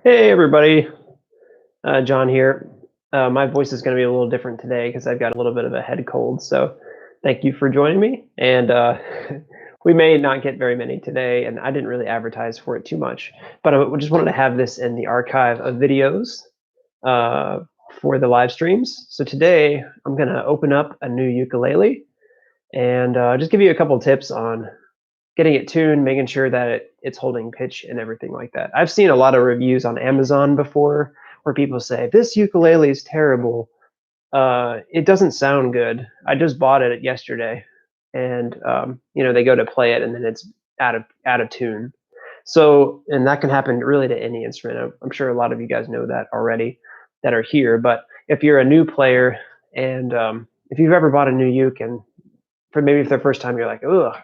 Hey everybody, John here. My voice is going to be a little different today because I've got a little bit of a head cold. So thank you for joining me. And we may not get very many today, and I didn't really advertise for it too much, but I just wanted to have this in the archive of videos uh, for the live streams. So today I'm going to open up a new ukulele and just give you a couple tips on getting it tuned, making sure that it's holding pitch and everything like that. I've seen a lot of reviews on Amazon before where people say, this ukulele is terrible. It doesn't sound good. I just bought it yesterday. And, they go to play it and then it's out of tune. So, and that can happen really to any instrument. I'm sure a lot of you guys know that already that are here. But if you're a new player and if you've ever bought a new uke and maybe for the first time you're like, ugh,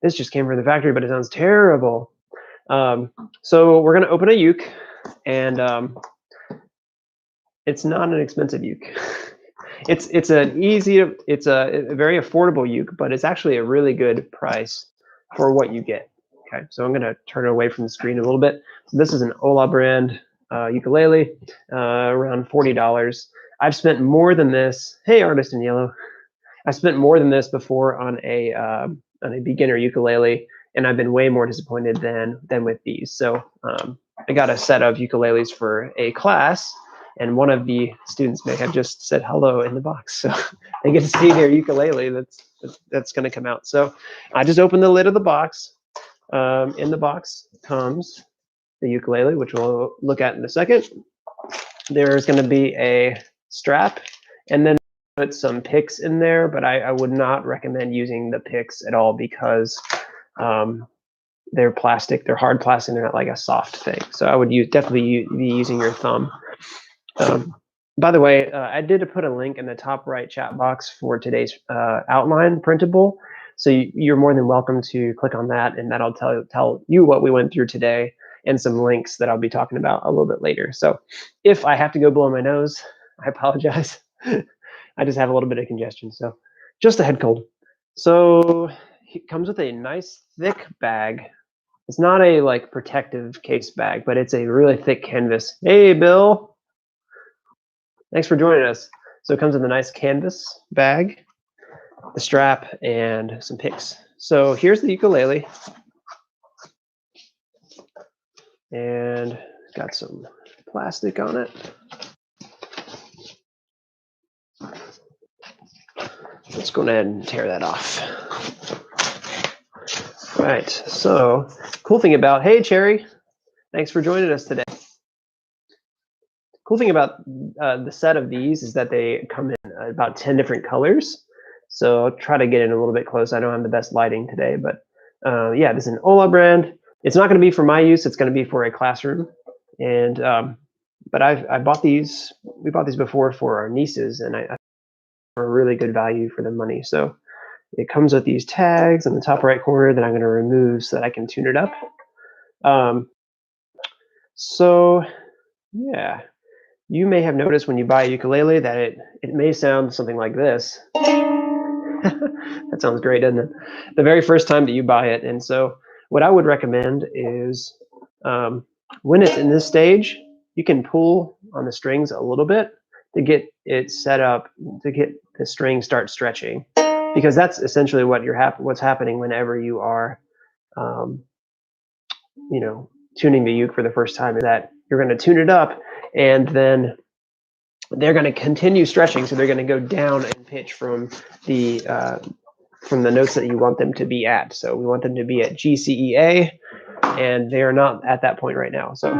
this just came from the factory, but it sounds terrible. So we're going to open a uke, and it's not an expensive uke. it's a very affordable uke, but it's actually a really good price for what you get. Okay, so I'm going to turn it away from the screen a little bit. So this is an Ola brand ukulele, around $40. I've spent more than this. Hey, artist in yellow. I spent more than this before on a beginner ukulele, and I've been way more disappointed than with these. So I got a set of ukuleles for a class, and one of the students may have just said hello in the box, so they get to see their ukulele that's going to come out. So I just opened the lid of the box. In the box comes the ukulele, which we'll look at in a second. There's going to be a strap, and then put some picks in there, but I would not recommend using the picks at all because they're plastic, they're hard plastic, they're not like a soft thing. So I would definitely be using your thumb. By the way, I did put a link in the top right chat box for today's outline printable. So you're more than welcome to click on that, and that'll tell you what we went through today and some links that I'll be talking about a little bit later. So if I have to go blow my nose, I apologize. I just have a little bit of congestion, so just a head cold. So it comes with a nice thick bag. It's not a like protective case bag, but it's a really thick canvas. Hey, Bill. Thanks for joining us. So it comes with a nice canvas bag, the strap, and some picks. So here's the ukulele. And got some plastic on it. Let's go ahead and tear that off. All right, so cool thing about, hey Cherry, thanks for joining us today. Cool thing about the set of these is that they come in about 10 different colors. So I'll try to get in a little bit close. I don't have the best lighting today, but yeah, this is an Ola brand. It's not going to be for my use. It's going to be for a classroom. And but I bought these. We bought these before for our nieces, and I for a really good value for the money. So it comes with these tags in the top right corner that I'm going to remove so that I can tune it up. So yeah, you may have noticed when you buy a ukulele that it may sound something like this. That sounds great, doesn't it? The very first time that you buy it. And so what I would recommend is when it's in this stage, you can pull on the strings a little bit to get it set up, to get the string start stretching, because that's essentially what's happening whenever you are tuning the uke for the first time, is that you're going to tune it up, and then they're going to continue stretching, so they're going to go down in pitch from the notes that you want them to be at. So we want them to be at G, C, E, A, and they are not at that point right now. So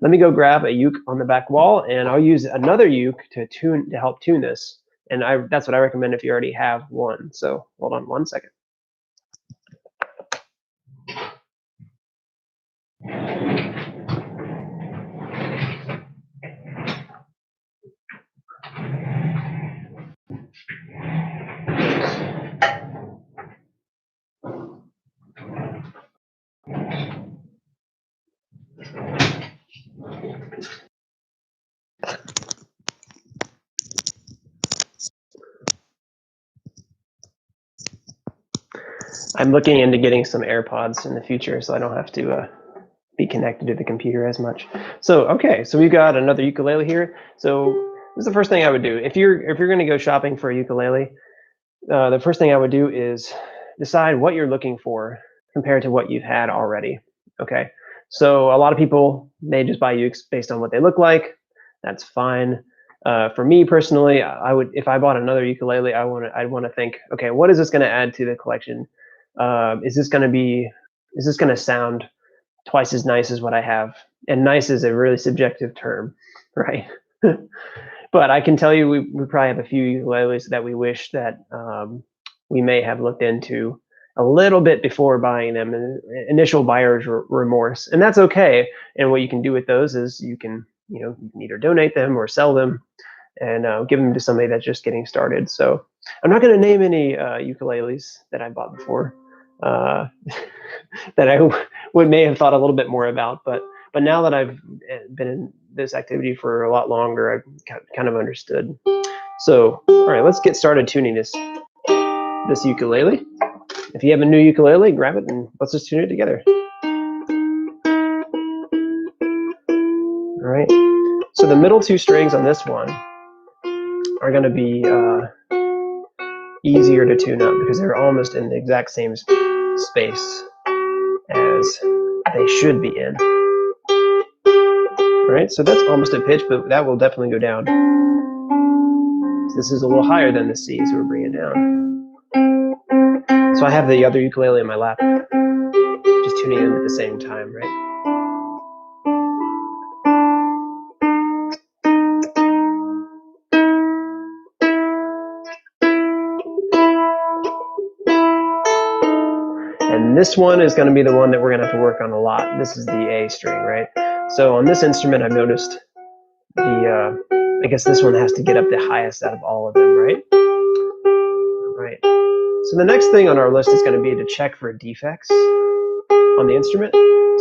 let me go grab a uke on the back wall, and I'll use another uke to help tune this. And that's what I recommend if you already have one. So hold on one second. I'm looking into getting some AirPods in the future, so I don't have to be connected to the computer as much. So okay, so we've got another ukulele here. So this is the first thing I would do if you're going to go shopping for a ukulele. The first thing I would do is decide what you're looking for compared to what you've had already. Okay, so a lot of people, they just buy ukes based on what they look like. That's fine. For me personally, I would, if I bought another ukulele, I'd want to think, okay, what is this going to add to the collection? Is this going to sound twice as nice as what I have? And nice is a really subjective term, right? But I can tell you, we probably have a few ukuleles that we wish that we may have looked into a little bit before buying them, and initial buyer's remorse, and that's okay. And what you can do with those is you can either donate them or sell them, and give them to somebody that's just getting started. So I'm not going to name any ukuleles that I bought before uh, that I may have thought a little bit more about, but now that I've been in this activity for a lot longer, I've kind of understood. So, all right, let's get started tuning this ukulele. If you have a new ukulele, grab it and let's just tune it together. All right. So the middle two strings on this one are going to be easier to tune up because they're almost in the exact same space as they should be in. All right, so that's almost a pitch, but that will definitely go down. So this is a little higher than the C, so we're bringing it down. So I have the other ukulele in my lap, just tuning them at the same time, right? And this one is going to be the one that we're going to have to work on a lot. This is the A string, right? So on this instrument, I've noticed I guess this one has to get up the highest out of all of them, right? Right. So the next thing on our list is going to be to check for defects on the instrument.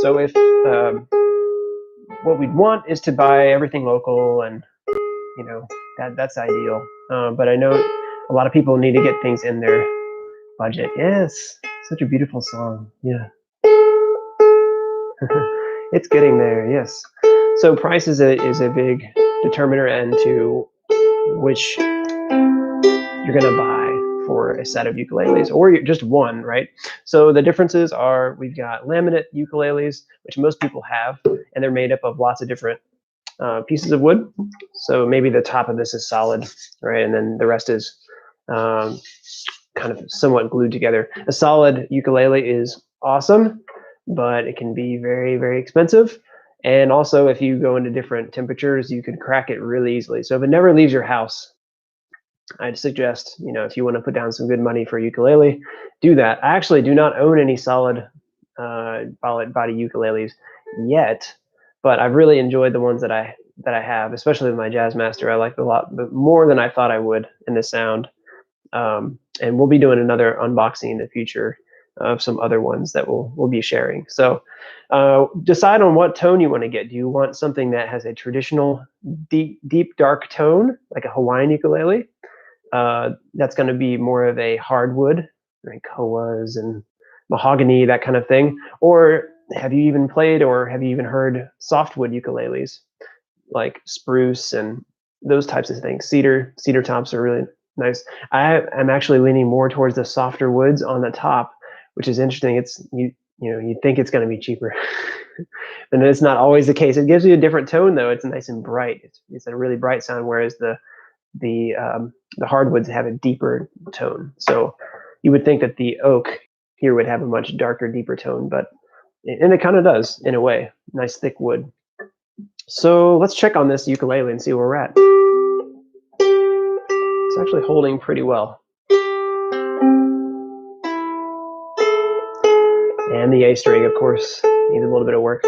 So if what we'd want is to buy everything local, and that's ideal. But I know a lot of people need to get things in their budget. Yes, such a beautiful song. Yeah. It's getting there. Yes. So price is a big determiner into which you're going to buy for a set of ukuleles, or just one, right? So the differences are, we've got laminate ukuleles, which most people have, and they're made up of lots of different pieces of wood. So maybe the top of this is solid, right? And then the rest is kind of somewhat glued together. A solid ukulele is awesome, but it can be very, very expensive. And also, if you go into different temperatures, you could crack it really easily. So if it never leaves your house, I'd suggest, if you want to put down some good money for a ukulele, do that. I actually do not own any solid body ukuleles yet, but I've really enjoyed the ones that I have, especially with my Jazzmaster. I like it a lot more than I thought I would in the sound. And we'll be doing another unboxing in the future of some other ones that we'll be sharing. So decide on what tone you want to get. Do you want something that has a traditional deep dark tone, like a Hawaiian ukulele? That's going to be more of a hardwood, like koas and mahogany, that kind of thing. Or have you even played, or have you even heard softwood ukuleles, like spruce and those types of things? Cedar tops are really nice. I'm actually leaning more towards the softer woods on the top, which is interesting. It's you'd think it's going to be cheaper, and it's not always the case. It gives you a different tone, though. It's nice and bright. It's a really bright sound, whereas the hardwoods have a deeper tone. So you would think that the oak here would have a much darker, deeper tone, and it kind of does in a way. Nice thick wood. So let's check on this ukulele and see where we're at. It's actually holding pretty well. And the A string, of course, needs a little bit of work.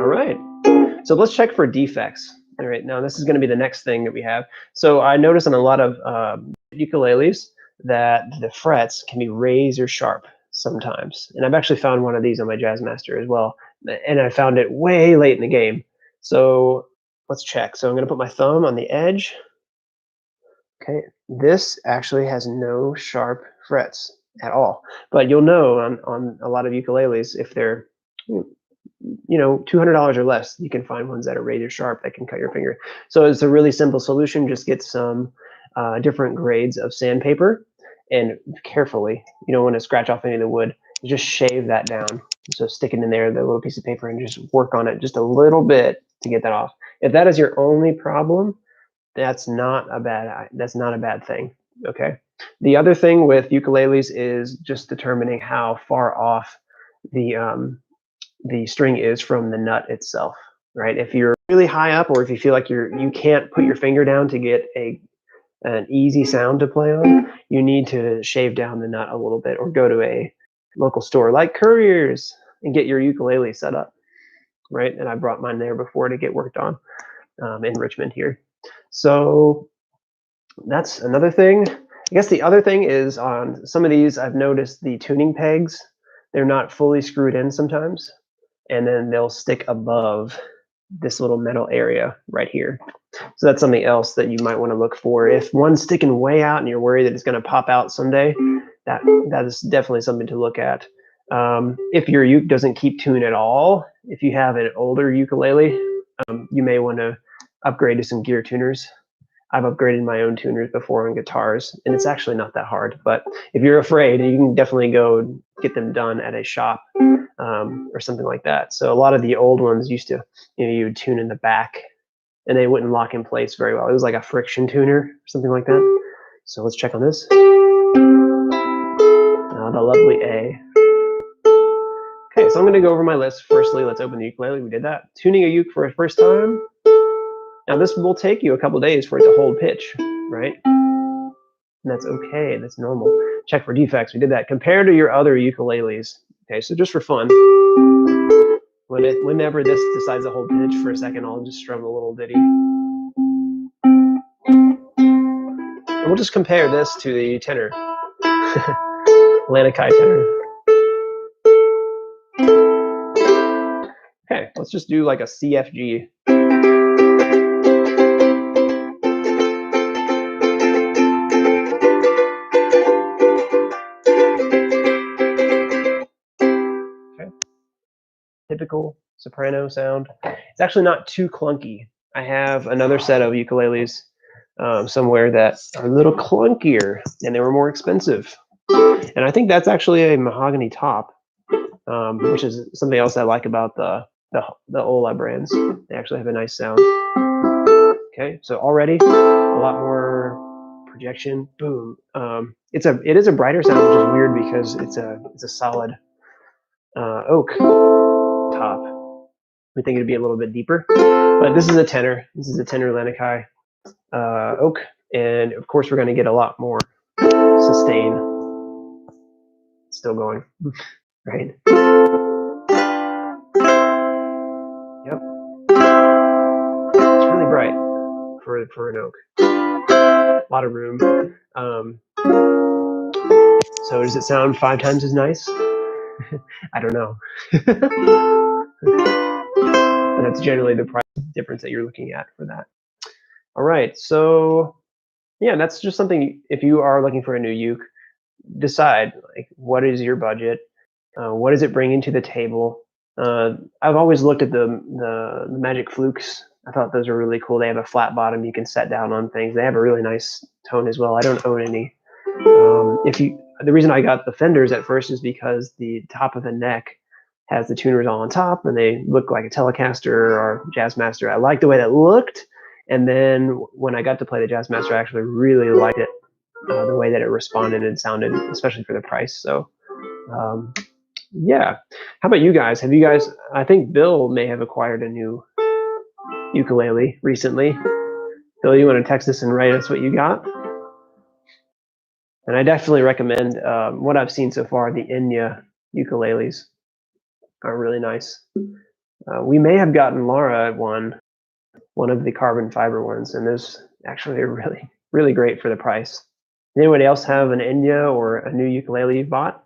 All right. So let's check for defects. All right, now this is going to be the next thing that we have. So I notice on a lot of ukuleles that the frets can be razor sharp sometimes. And I've actually found one of these on my Jazzmaster as well. And I found it way late in the game. So let's check. So I'm going to put my thumb on the edge. Okay, this actually has no sharp frets. at all. But you'll know on a lot of ukuleles, if they're, $200 or less, you can find ones that are razor sharp that can cut your finger. So it's a really simple solution. Just get some different grades of sandpaper, and carefully, you don't want to scratch off any of the wood. Just shave that down. So stick it in there, the little piece of paper, and just work on it just a little bit to get that off. If that is your only problem, that's not a bad thing. Okay. The other thing with ukuleles is just determining how far off the string is from the nut itself, right? If you're really high up, or if you feel like you can't put your finger down to get an easy sound to play on, you need to shave down the nut a little bit, or go to a local store like Courier's and get your ukulele set up, right? And I brought mine there before to get worked on in Richmond here. So that's another thing. I guess the other thing is, on some of these, I've noticed the tuning pegs, they're not fully screwed in sometimes, and then they'll stick above this little metal area right here. So that's something else that you might want to look for. If one's sticking way out and you're worried that it's going to pop out someday, that is definitely something to look at. If your uke doesn't keep tune at all, if you have an older ukulele, you may want to upgrade to some gear tuners. I've upgraded my own tuners before on guitars, and it's actually not that hard. But if you're afraid, you can definitely go get them done at a shop or something like that. So a lot of the old ones used to, you would tune in the back, and they wouldn't lock in place very well. It was like a friction tuner or something like that. So let's check on this. The lovely A. Okay, so I'm going to go over my list. Firstly, let's open the ukulele. We did that. Tuning a uke for a first time. Now this will take you a couple days for it to hold pitch, right? And that's okay, that's normal. Check for defects, we did that. Compare to your other ukuleles. Okay, so just for fun, whenever this decides to hold pitch for a second, I'll just strum a little ditty. And we'll just compare this to the tenor. Lanikai tenor. Okay, let's just do like a CFG. Typical soprano sound. It's actually not too clunky. I have another set of ukuleles somewhere that are a little clunkier, and they were more expensive. And I think that's actually a mahogany top, which is something else I like about the Ola brands. They actually have a nice sound. Okay, so already a lot more projection. Boom. It is a brighter sound, which is weird because it's a solid oak top. We think it'd be a little bit deeper, but this is a tenor. This is a tenor Lanikai oak, and of course we're going to get a lot more sustain. It's still going, right? Yep. It's really bright for an oak. A lot of room. So does it sound 5 times as nice? I don't know. But that's generally the price difference that you're looking at for that. All right, so yeah, that's just something. If you are looking for a new uke, decide like what is your budget, what is it bringing to the table. I've always looked at the Magic Flukes. I thought those are really cool. They have a flat bottom. You can set down on things. They have a really nice tone as well. I don't own any. The reason I got the Fenders at first is because the top of the neck has the tuners all on top, and they look like a Telecaster or Jazzmaster. I liked the way that looked, and then when I got to play the Jazzmaster, I actually really liked it, the way that it responded and sounded, especially for the price. So yeah. How about you guys? Have you guys, I think Bill may have acquired a new ukulele recently. Bill, you want to text us and write us what you got? And I definitely recommend what I've seen so far. The Enya ukuleles are really nice. We may have gotten Laura one of the carbon fiber ones, and those actually are really, really great for the price. Anybody else have an Enya or a new ukulele you've bought?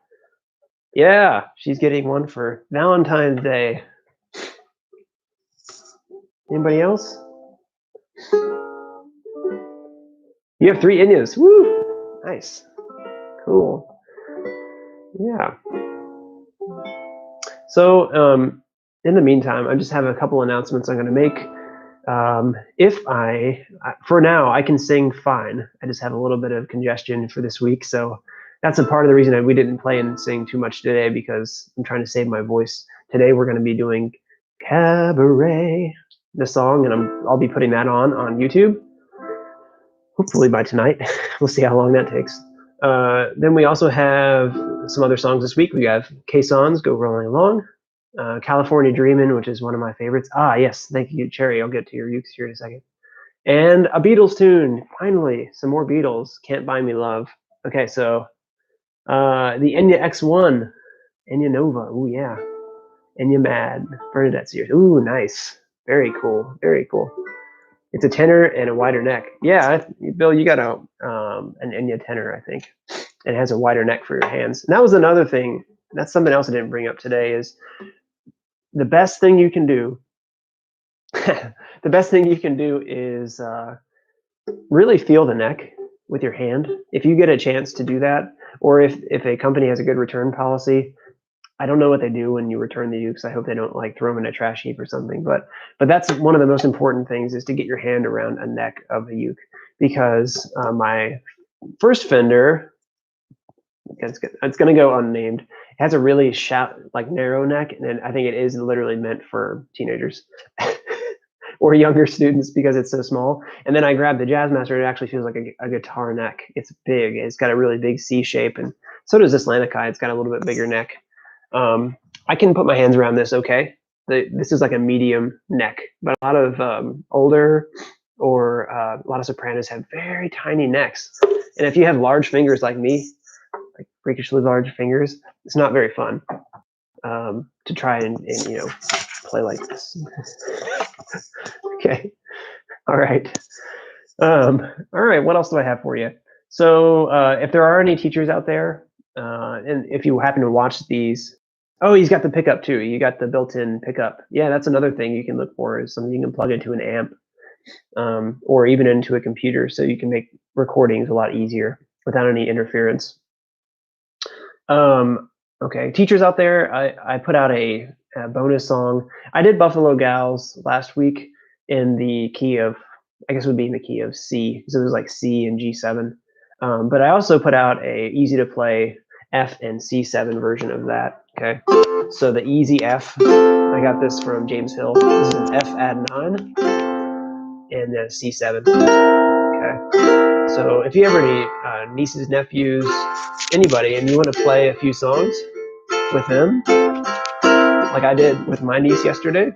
Yeah, she's getting one for Valentine's Day. Anybody else? You have 3 Enyas. Woo! Nice. Cool. Yeah. So in the meantime, I just have a couple announcements I'm going to make. For now, I can sing fine. I just have a little bit of congestion for this week. So that's a part of the reason we didn't play and sing too much today, because I'm trying to save my voice. Today, we're going to be doing Cabaret, the song, and I'll be putting that on YouTube. Hopefully by tonight. We'll see how long that takes. Then we also have some other songs this week. We have Caissons, Go Rolling Along. California Dreamin', which is one of my favorites. Ah, yes, thank you, Cherry. I'll get to your ukes here in a second. And a Beatles tune. Finally, some more Beatles. Can't Buy Me Love. Okay, so the Enya X1, Enya Nova. Ooh, yeah. Enya Mad, Bernadette Sears. Ooh, nice. Very cool. Very cool. It's a tenor and a wider neck. Yeah, Bill, you got an Enya tenor, I think. And it has a wider neck for your hands. And that was another thing. That's something else I didn't bring up today is the best thing you can do. The best thing you can do is really feel the neck with your hand. If you get a chance to do that, or if a company has a good return policy, I don't know what they do when you return the ukes. I hope they don't like throw them in a trash heap or something. But that's one of the most important things is to get your hand around a neck of a uke, because my first Fender, it's going to go unnamed. It has a really narrow neck, and I think it is literally meant for teenagers or younger students because it's so small. And then I grabbed the Jazzmaster. It actually feels like a guitar neck. It's big. It's got a really big C shape, and so does this Lanikai. It's got a little bit bigger neck. I can put my hands around this okay. This is like a medium neck, but a lot of older or a lot of sopranos have very tiny necks. And if you have large fingers like me, like freakishly large fingers, it's not very fun to try and play like this. Okay. All right. All right. What else do I have for you? So if there are any teachers out there, and if you happen to watch these, oh, he's got the pickup too. You got the built-in pickup. Yeah, that's another thing you can look for, is something you can plug into an amp or even into a computer, so you can make recordings a lot easier without any interference. Okay, teachers out there, I put out a bonus song. I did Buffalo Gals last week in the key of, I guess it would be in the key of C, because it was like C and G7. But I also put out a easy to play F and C7 version of that. Okay, so the easy F, I got this from James Hill. This is an F add 9 and a C7. Okay, so if you have any nieces, nephews, anybody, and you want to play a few songs with them, like I did with my niece yesterday,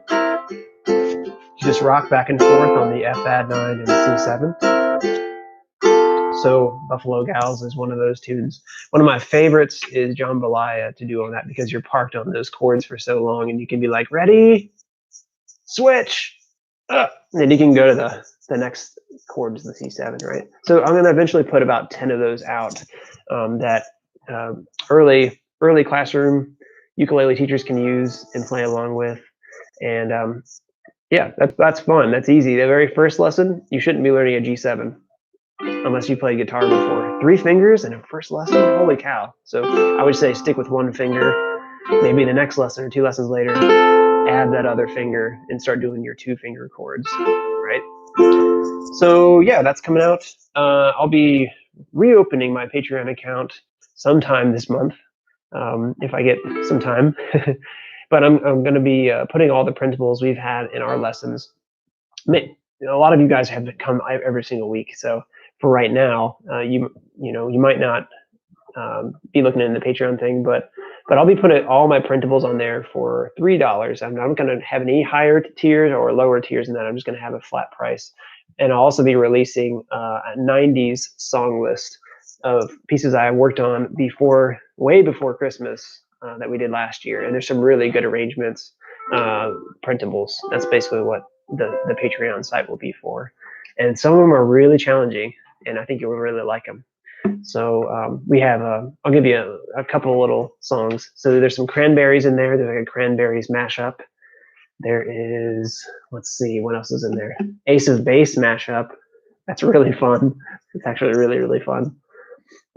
you just rock back and forth on the F add 9 and C7. So Buffalo Gals is one of those tunes. One of my favorites is Jambalaya to do on that, because you're parked on those chords for so long, and you can be like, ready, switch, and then you can go to the next chord is the C7, right? So I'm going to eventually put about 10 of those out that early classroom ukulele teachers can use and play along with. And yeah, that's fun. That's easy. The very first lesson, you shouldn't be learning a G7 unless you played guitar before. 3 fingers in a first lesson? Holy cow. So I would say stick with 1 finger. Maybe the next lesson or 2 lessons later, add that other finger and start doing your 2-finger chords, right? So yeah, that's coming out. I'll be reopening my Patreon account sometime this month, if I get some time. But I'm going to be putting all the printables we've had in our lessons. A lot of you guys have come every single week, so for right now, you might not be looking in the Patreon thing, but I'll be putting all my printables on there for $3. I'm not going to have any higher tiers or lower tiers than that. I'm just going to have a flat price, and I'll also be releasing a 90s song list of pieces I worked on way before Christmas that we did last year, and there's some really good arrangements, printables. That's basically what the Patreon site will be for, and some of them are really challenging, and I think you'll really like them. So we have, I'll give you a couple of little songs. So there's some Cranberries in there. There's like a Cranberries mashup. There is, let's see, what else is in there? Ace of Base mashup. That's really fun. It's actually really, really fun.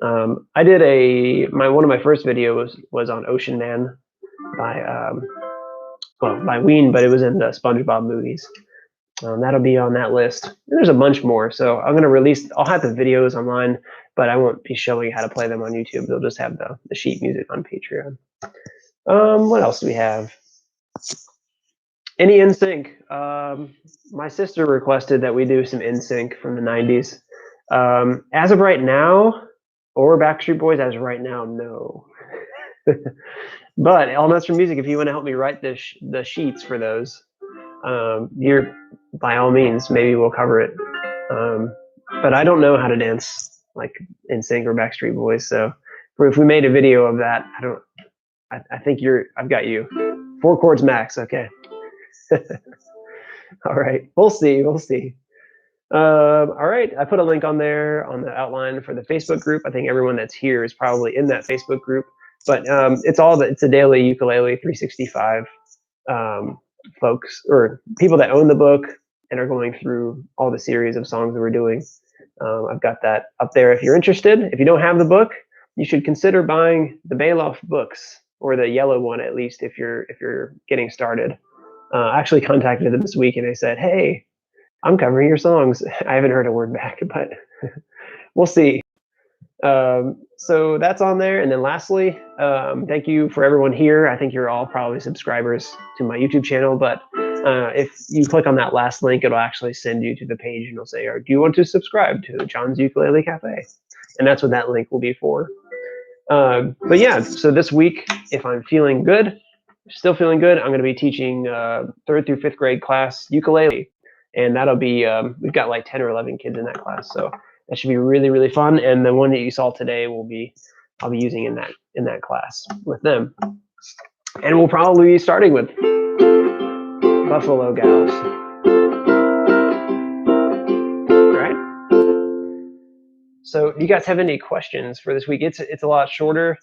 I did one of my first videos was on Ocean Man by by Ween, but it was in the SpongeBob movies. That'll be on that list. There's a bunch more, so I'm gonna release. I'll have the videos online, but I won't be showing you how to play them on YouTube. They'll just have the sheet music on Patreon. What else do we have? Any NSYNC? My sister requested that we do some NSYNC from the 90s. As of right now, or Backstreet Boys, as of right now, no. But All Nuts for Music, if you want to help me write the sheets for those, you're by all means, maybe we'll cover it. But I don't know how to dance like NSYNC or Backstreet Boys, so if we made a video of that, I think I've got you. 4 chords max, okay. All right, we'll see. All right, I put a link on there on the outline for the Facebook group. I think everyone that's here is probably in that Facebook group, but it's a daily Ukulele 365 folks or people that own the book and are going through all the series of songs that we're doing. I've got that up there if you're interested. If you don't have the book, you should consider buying the Bailoff books, or the yellow one at least if you're getting started. I actually contacted them this week and they said, hey, I'm covering your songs. I haven't heard a word back, but we'll see. So that's on there. And then lastly, thank you for everyone here. I think you're all probably subscribers to my YouTube channel, but if you click on that last link, it'll actually send you to the page and it'll say, do you want to subscribe to John's Ukulele Cafe? And that's what that link will be for. But yeah, so this week, if I'm feeling good, still feeling good, I'm going to be teaching 3rd through 5th grade class ukulele. And that'll be, we've got like 10 or 11 kids in that class. So that should be really, really fun. And the one that you saw today I'll be using in that class with them. And we'll probably be starting with Buffalo Gals. All right. So do you guys have any questions for this week? It's a lot shorter,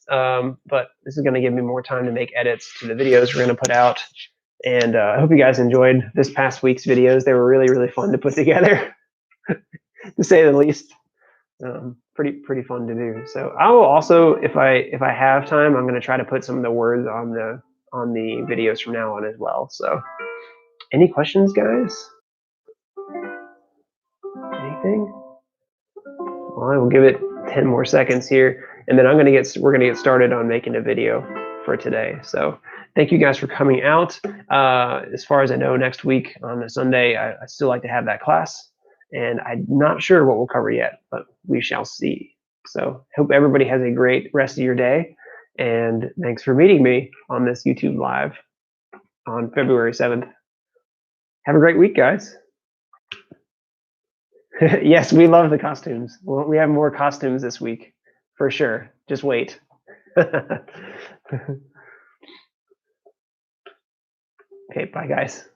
but this is going to give me more time to make edits to the videos we're going to put out. And I hope you guys enjoyed this past week's videos. They were really, really fun to put together, to say the least. Pretty fun to do. So I will also, if I have time, I'm going to try to put some of the words on the videos from now on as well. So, any questions, guys? Anything? Well, I will give it 10 more seconds here, and then we're gonna get started on making a video for today. So thank you guys for coming out. As far as I know, next week on a Sunday, I still like to have that class, and I'm not sure what we'll cover yet, but we shall see. So hope everybody has a great rest of your day, and thanks for meeting me on this YouTube Live on February 7th. Have a great week, guys. Yes, we love the costumes. Well, we have more costumes this week, for sure. Just wait. Okay, bye, guys.